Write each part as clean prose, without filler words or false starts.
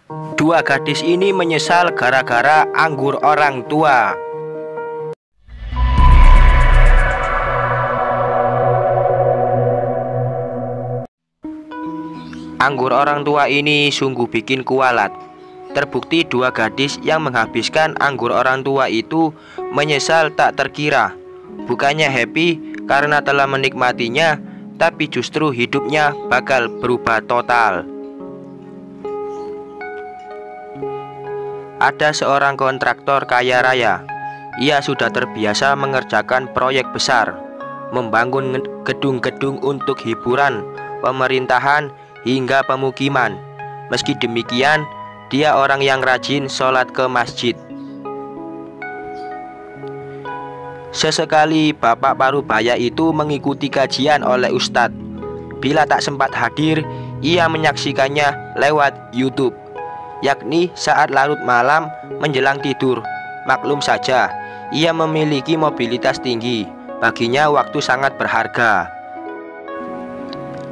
Dua gadis ini menyesal gara-gara anggur orang tua. Anggur orang tua ini sungguh bikin kualat. Terbukti dua gadis yang menghabiskan anggur orang tua itu menyesal tak terkira. Bukannya happy karena telah menikmatinya, tapi justru hidupnya bakal berubah total. Ada seorang kontraktor kaya raya. Ia sudah terbiasa mengerjakan proyek besar, membangun gedung-gedung untuk hiburan, pemerintahan, hingga pemukiman. Meski demikian, dia orang yang rajin sholat ke masjid. Sesekali Bapak Parubaya itu mengikuti kajian oleh Ustadz. Bila tak sempat hadir, ia menyaksikannya lewat YouTube, yakni saat larut malam menjelang tidur. Maklum saja, ia memiliki mobilitas tinggi. Baginya waktu sangat berharga.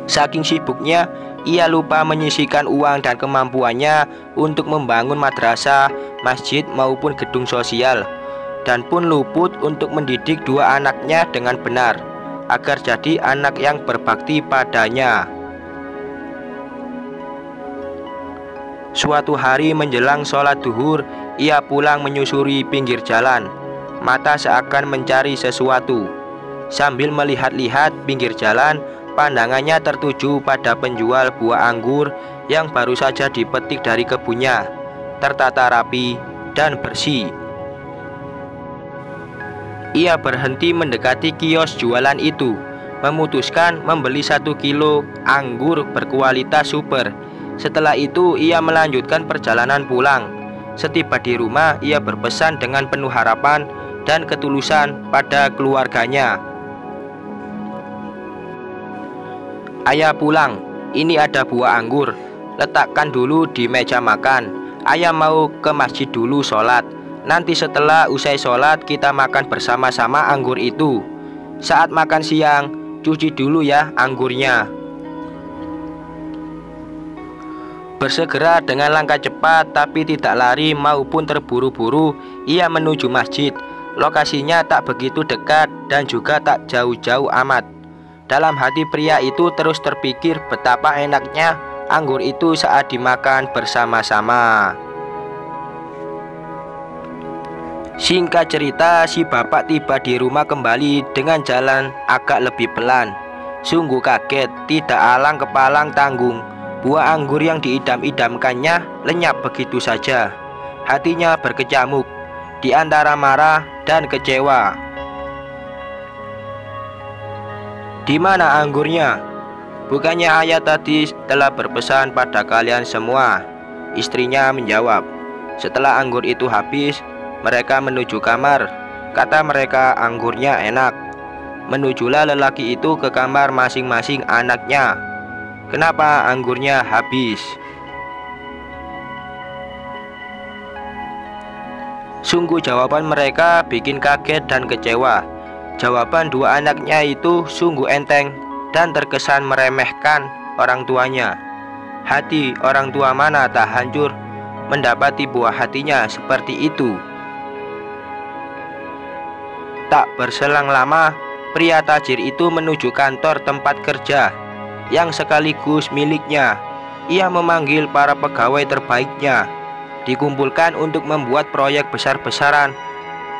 Saking sibuknya, ia lupa menyisihkan uang dan kemampuannya untuk membangun madrasah, masjid maupun gedung sosial, dan pun luput untuk mendidik dua anaknya dengan benar, agar jadi anak yang berbakti padanya. Suatu hari menjelang sholat duhur, ia pulang menyusuri pinggir jalan. Mata seakan mencari sesuatu. Sambil melihat-lihat pinggir jalan, pandangannya tertuju pada penjual buah anggur yang baru saja dipetik dari kebunnya, tertata rapi dan bersih. Ia berhenti mendekati kios jualan itu, memutuskan membeli 1 kilo anggur berkualitas super. Setelah itu ia melanjutkan perjalanan pulang. Setiba di rumah, ia berpesan dengan penuh harapan dan ketulusan pada keluarganya. "Ayah pulang, ini ada buah anggur, letakkan dulu di meja makan. Ayah mau ke masjid dulu sholat. Nanti setelah usai sholat kita makan bersama-sama anggur itu. Saat makan siang, cuci dulu ya anggurnya." Bersegera dengan langkah cepat tapi tidak lari maupun terburu-buru, ia menuju masjid. Lokasinya tak begitu dekat dan juga tak jauh-jauh amat. Dalam hati pria itu terus terpikir betapa enaknya anggur itu saat dimakan bersama-sama. Singkat cerita, si bapak tiba di rumah kembali dengan jalan agak lebih pelan. Sungguh kaget, tidak alang kepalang tanggung. Buah anggur yang diidam-idamkannya lenyap begitu saja. Hatinya berkecamuk di antara marah dan kecewa. "Di mana anggurnya? Bukannya ayah tadi telah berpesan pada kalian semua?" Istrinya menjawab. Setelah anggur itu habis, mereka menuju kamar. Kata mereka anggurnya enak. Menujulah lelaki itu ke kamar masing-masing anaknya. "Kenapa anggurnya habis?" Sungguh jawaban mereka bikin kaget dan kecewa. Jawaban dua anaknya itu sungguh enteng dan terkesan meremehkan orang tuanya. Hati orang tua mana tak hancur mendapati buah hatinya seperti itu. Tak berselang lama, pria tajir itu menuju kantor tempat kerja yang sekaligus miliknya. Ia memanggil para pegawai terbaiknya, dikumpulkan untuk membuat proyek besar-besaran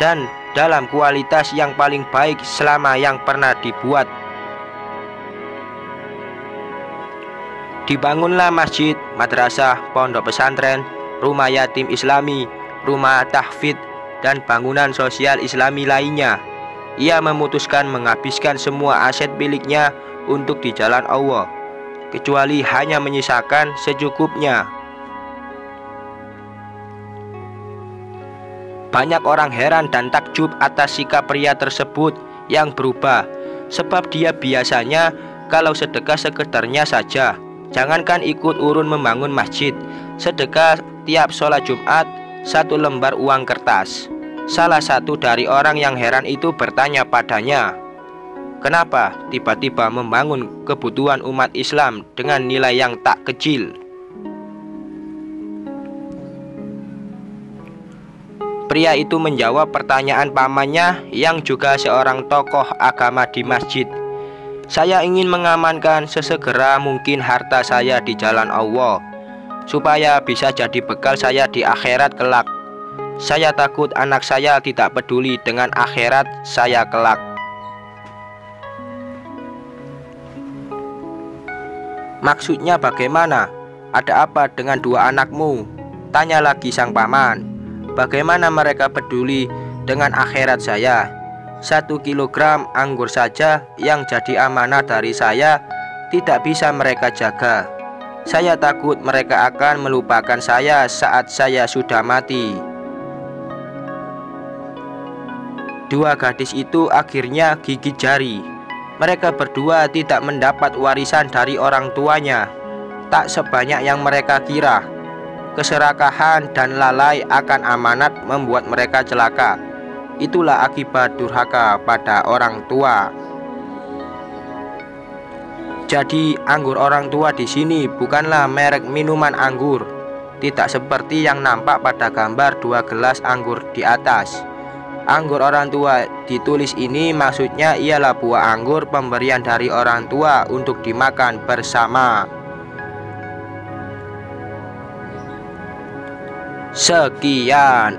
dan dalam kualitas yang paling baik selama yang pernah dibuat. Dibangunlah masjid, madrasah, pondok pesantren, rumah yatim islami, rumah tahfidz, dan bangunan sosial islami lainnya. Ia memutuskan menghabiskan semua aset miliknya untuk di jalan Allah, kecuali hanya menyisakan secukupnya. Banyak orang heran dan takjub atas sikap pria tersebut yang berubah, sebab dia biasanya kalau sedekah sekedarnya saja. Jangankan ikut urun membangun masjid, sedekah tiap sholat Jumat 1 lembar uang kertas. Salah satu dari orang yang heran itu bertanya padanya, "Kenapa tiba-tiba membangun kebutuhan umat Islam dengan nilai yang tak kecil?" Pria itu menjawab pertanyaan pamannya yang juga seorang tokoh agama di masjid. Saya ingin mengamankan sesegera mungkin harta saya di jalan Allah, supaya bisa jadi bekal saya di akhirat kelak. Saya takut anak saya tidak peduli dengan akhirat saya kelak. Maksudnya bagaimana? Ada apa dengan dua anakmu? Tanya lagi sang paman. Bagaimana mereka peduli dengan akhirat saya? 1 kilogram anggur saja yang jadi amanah dari saya tidak bisa mereka jaga. Saya takut mereka akan melupakan saya saat saya sudah mati. Dua gadis itu akhirnya gigit jari. Mereka berdua tidak mendapat warisan dari orang tuanya, tak sebanyak yang mereka kira. Keserakahan dan lalai akan amanat membuat mereka celaka. Itulah akibat durhaka pada orang tua. Jadi anggur orang tua di sini bukanlah merek minuman anggur, tidak seperti yang nampak pada gambar 2 gelas anggur di atas. Anggur orang tua ditulis ini maksudnya ialah buah anggur pemberian dari orang tua untuk dimakan bersama. Sekian.